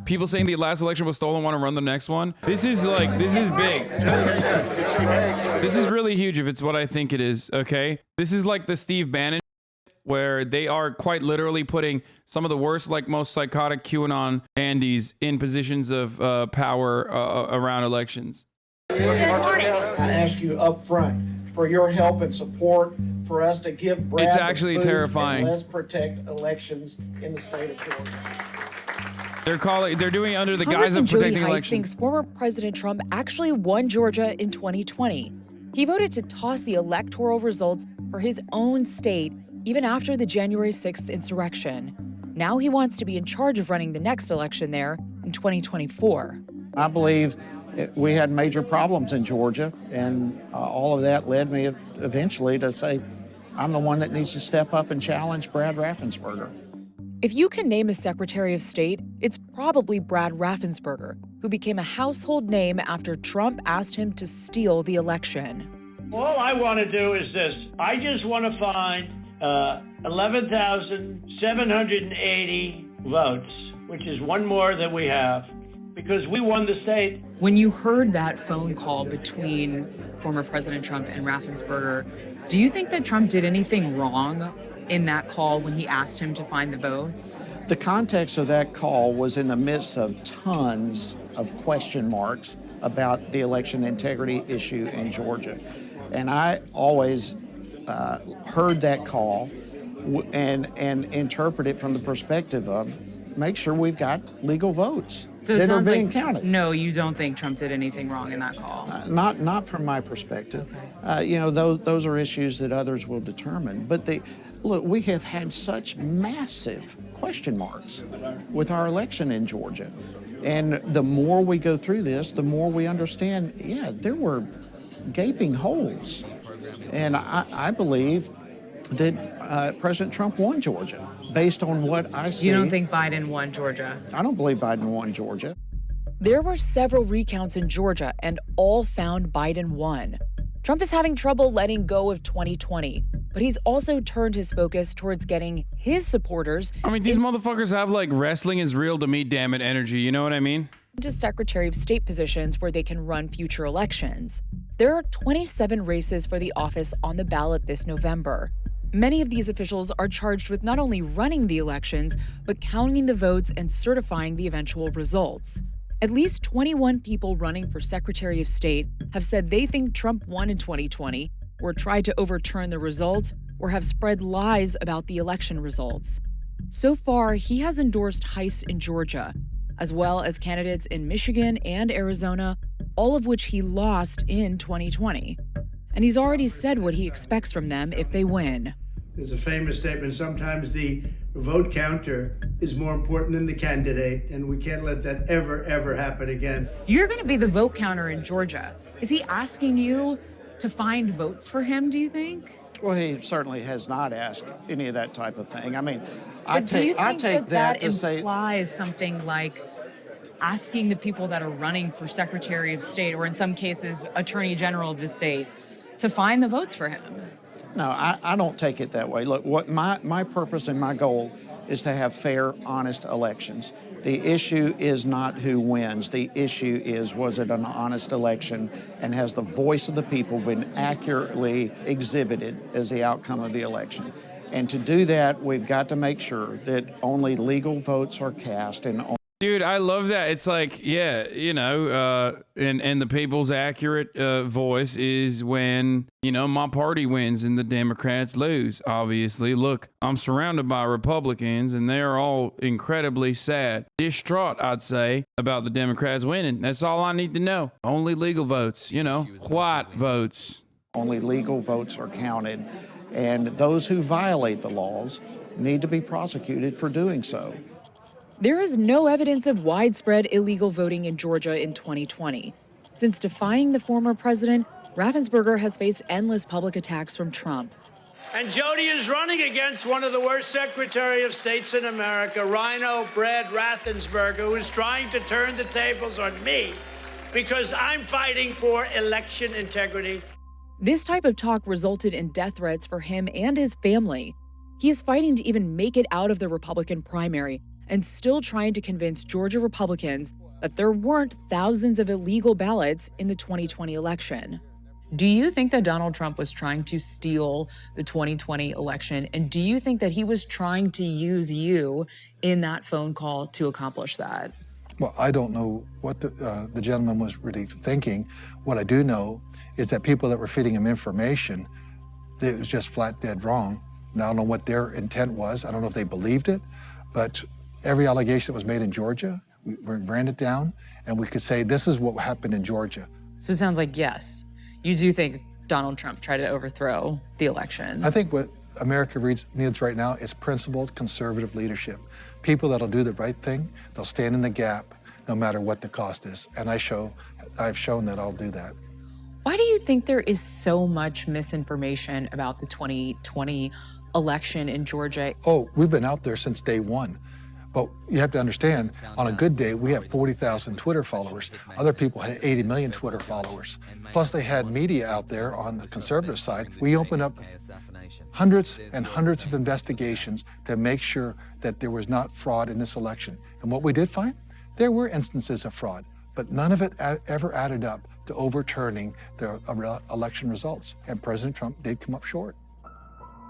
people saying the last election was stolen want to run the next one. This is big. This is really huge if it's what I think it is, okay? This is like the Steve Bannon, where they are quite literally putting some of the worst, like most psychotic QAnon Andes in positions of power around elections. I ask you up front for your help and support for us to give Brad it's actually terrifying. And let's protect elections in the state of Georgia. They're doing it under the guise Congressman of protecting Jody Hice elections. thinks former President Trump actually won Georgia in 2020. He voted to toss the electoral results for his own state even after the January 6th insurrection. Now he wants to be in charge of running the next election there in 2024. I believe we had major problems in Georgia, and all of that led me eventually to say, I'm the one that needs to step up and challenge Brad Raffensperger. If you can name a Secretary of State, it's probably Brad Raffensperger, who became a household name after Trump asked him to steal the election. All I want to do is this. I just want to find 11,780 votes, which is one more than we have, because we won the state. When you heard that phone call between former President Trump and Raffensperger, do you think that Trump did anything wrong in that call when he asked him to find the votes? The context of that call was in the midst of tons of question marks about the election integrity issue in Georgia. And I always heard that call and interpret it from the perspective of make sure we've got legal votes that are being counted. No, you don't think Trump did anything wrong in that call? Not from my perspective. You know, those are issues that others will determine. But look, we have had such massive question marks with our election in Georgia. And the more we go through this, the more we understand, yeah, there were gaping holes. And I believe that President Trump won Georgia based on what I see. You don't think Biden won Georgia? I don't believe Biden won Georgia. There were several recounts in Georgia, and all found Biden won. Trump is having trouble letting go of 2020, but he's also turned his focus towards getting his supporters. I mean, these motherfuckers have like wrestling is real to me, damn it, energy. You know what I mean? Into Secretary of State positions where they can run future elections. There are 27 races for the office on the ballot this November. Many of these officials are charged with not only running the elections, but counting the votes and certifying the eventual results. At least 21 people running for Secretary of State have said they think Trump won in 2020, or tried to overturn the results, or have spread lies about the election results. So far, he has endorsed Hice in Georgia, as well as candidates in Michigan and Arizona, all of which he lost in 2020. And he's already said what he expects from them if they win. There's a famous statement, sometimes the vote counter is more important than the candidate, and we can't let that ever happen again. You're going to be the vote counter in Georgia. Is he asking you to find votes for him, do you think? Well, he certainly has not asked any of that type of thing. I mean, I do you think take that to say implies something like asking the people that are running for Secretary of State, or in some cases, Attorney General of the state, to find the votes for him? No, I don't take it that way. Look, what my purpose and my goal is to have fair, honest elections. The issue is not who wins. The issue is, was it an honest election, and has the voice of the people been accurately exhibited as the outcome of the election? And to do that, we've got to make sure that only legal votes are cast and Dude, I love that. It's like, yeah, you know, and the people's accurate voice is when, you know, my party wins and the Democrats lose, obviously. Look, I'm surrounded by Republicans, and they're all incredibly sad, distraught, I'd say, about the Democrats winning. That's all I need to know. Only legal votes, you know, white votes. Only legal votes are counted, and those who violate the laws need to be prosecuted for doing so. There is no evidence of widespread illegal voting in Georgia in 2020. Since defying the former president, Raffensperger has faced endless public attacks from Trump. And Jody is running against one of the worst Secretary of States in America, Rhino Brad Raffensperger, who is trying to turn the tables on me because I'm fighting for election integrity. This type of talk resulted in death threats for him and his family. He is fighting to even make it out of the Republican primary and still trying to convince Georgia Republicans that there weren't thousands of illegal ballots in the 2020 election. Do you think that Donald Trump was trying to steal the 2020 election? And do you think that he was trying to use you in that phone call to accomplish that? Well, I don't know what the gentleman was really thinking. What I do know is that people that were feeding him information, it was just flat dead wrong. Now, I don't know what their intent was. I don't know if they believed it, but every allegation that was made in Georgia, we ran it down, and we could say this is what happened in Georgia. So it sounds like, yes, you do think Donald Trump tried to overthrow the election. I think what America needs right now is principled conservative leadership. People that'll do the right thing, they'll stand in the gap no matter what the cost is. And I've shown that I'll do that. Why do you think there is so much misinformation about the 2020 election in Georgia? Oh, we've been out there since day one. But you have to understand, on a good day, we have 40,000 Twitter followers. Other people had 80 million Twitter followers. Plus, they had media out there on the conservative side. We opened up hundreds and hundreds of investigations to make sure that there was not fraud in this election. And what we did find, there were instances of fraud, but none of it ever added up to overturning the election results. And President Trump did come up short.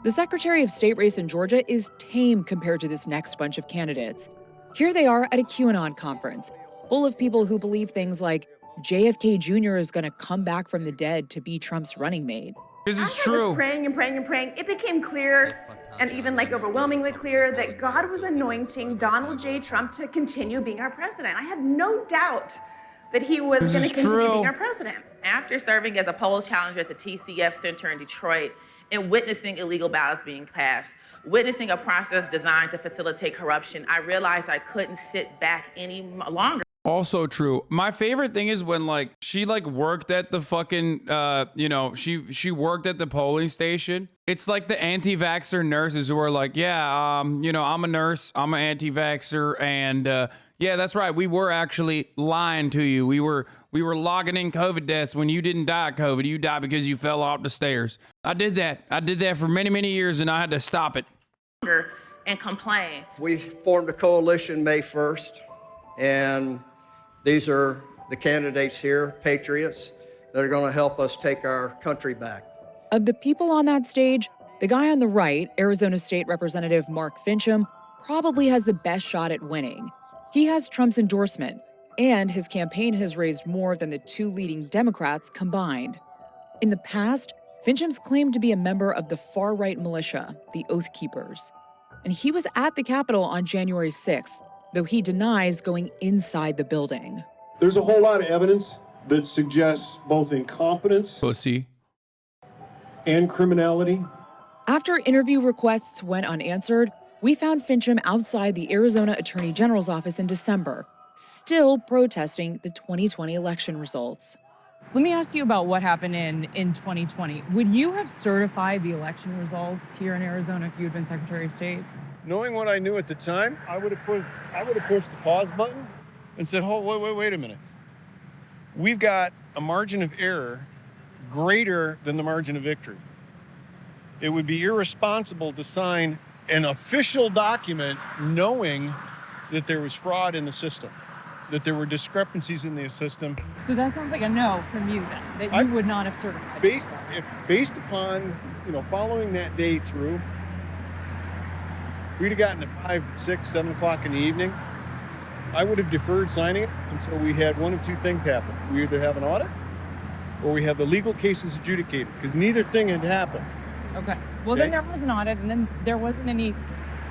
The Secretary of State race in Georgia is tame compared to this next bunch of candidates. Here they are at a QAnon conference, full of people who believe things like JFK Jr. is going to come back from the dead to be Trump's running mate. This is As I true. was praying and praying and praying, it became clear, and even like overwhelmingly clear, that God was anointing Donald J. Trump to continue being our president. I had no doubt that he was going to continue being our president. After serving as a poll challenger at the TCF Center in Detroit and witnessing illegal ballots being cast, witnessing a process designed to facilitate corruption, I realized I couldn't sit back any longer. Also true. My favorite thing is when she worked at the fucking she worked at the polling station. It's like the anti-vaxxer nurses who are like, yeah, I'm a nurse, I'm an anti-vaxxer, and yeah, that's right. We were actually lying to you. We were logging in COVID deaths when you didn't die of COVID. You died because you fell off the stairs. I did that for many, many years, and I had to stop it. And complain. We formed a coalition May 1st, and these are the candidates here, patriots, that are going to help us take our country back. Of the people on that stage, the guy on the right, Arizona State Representative Mark Finchem, probably has the best shot at winning. He has Trump's endorsement, and his campaign has raised more than the two leading Democrats combined. In the past, Finchem's claimed to be a member of the far-right militia, the Oath Keepers. And he was at the Capitol on January 6th, though he denies going inside the building. There's a whole lot of evidence that suggests both incompetence Pussy. and criminality. After interview requests went unanswered, we found Finchem outside the Arizona Attorney General's office in December, still protesting the 2020 election results. Let me ask you about what happened in 2020. Would you have certified the election results here in Arizona if you had been Secretary of State? Knowing what I knew at the time, I would have pushed the pause button and said, "Oh, wait a minute. We've got a margin of error greater than the margin of victory. It would be irresponsible to sign an official document knowing that there was fraud in the system, that there were discrepancies in the system." So that sounds like a no from you then, that you would not have certified. Based upon, following that day through, if we'd have gotten to 5, 6, 7 o'clock in the evening, I would have deferred signing it until we had one of two things happen. We either have an audit or we have the legal cases adjudicated, because neither thing had happened. Okay. Well, then there was an audit, and then there wasn't any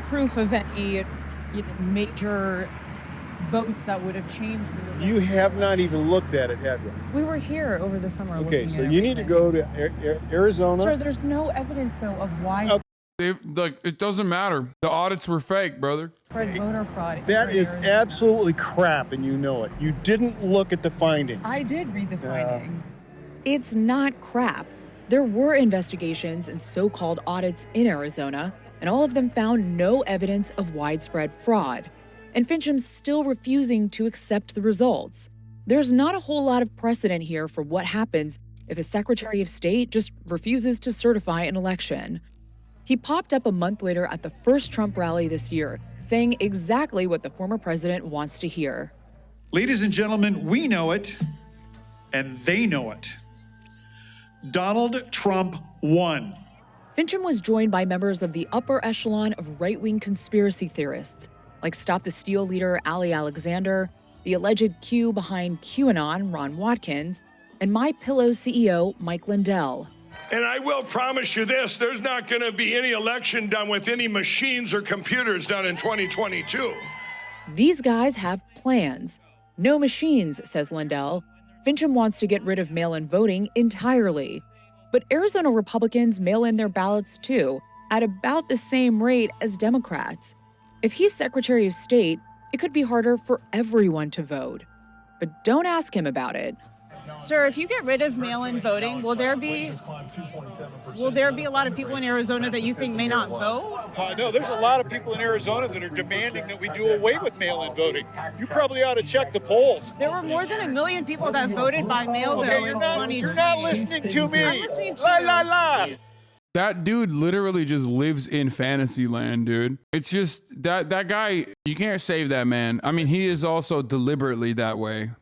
proof of any major votes that would have changed the result. You have not even looked at it, have you? We were here over the summer. Okay, so you need to go to Arizona. Sir, there's no evidence, though, of why It doesn't matter. The audits were fake, brother. voter fraud. That is absolutely crap, and you know it. You didn't look at the findings. I did read the findings. It's not crap. There were investigations and so-called audits in Arizona, and all of them found no evidence of widespread fraud. And Finchem's still refusing to accept the results. There's not a whole lot of precedent here for what happens if a Secretary of State just refuses to certify an election. He popped up a month later at the first Trump rally this year, saying exactly what the former president wants to hear. Ladies and gentlemen, we know it, and they know it. Donald Trump won. Fincham was joined by members of the upper echelon of right-wing conspiracy theorists, like Stop the Steal leader Ali Alexander, the alleged Q behind QAnon, Ron Watkins, and MyPillow CEO Mike Lindell. And I will promise you this, there's not going to be any election done with any machines or computers done in 2022. These guys have plans. No machines, says Lindell. Fincham wants to get rid of mail-in voting entirely. But Arizona Republicans mail in their ballots too, at about the same rate as Democrats. If he's Secretary of State, it could be harder for everyone to vote. But don't ask him about it. Sir, if you get rid of mail-in voting, will there be a lot of people in Arizona that you think may not vote? No, there's a lot of people in Arizona that are demanding that we do away with mail-in voting. You probably ought to check the polls. There were more than 1 million people that voted by mail, though, in 2020. You're not listening to me. I'm listening to La, you. la, la. That dude literally just lives in fantasy land, dude. It's just that guy, you can't save that man. I mean, he is also deliberately that way.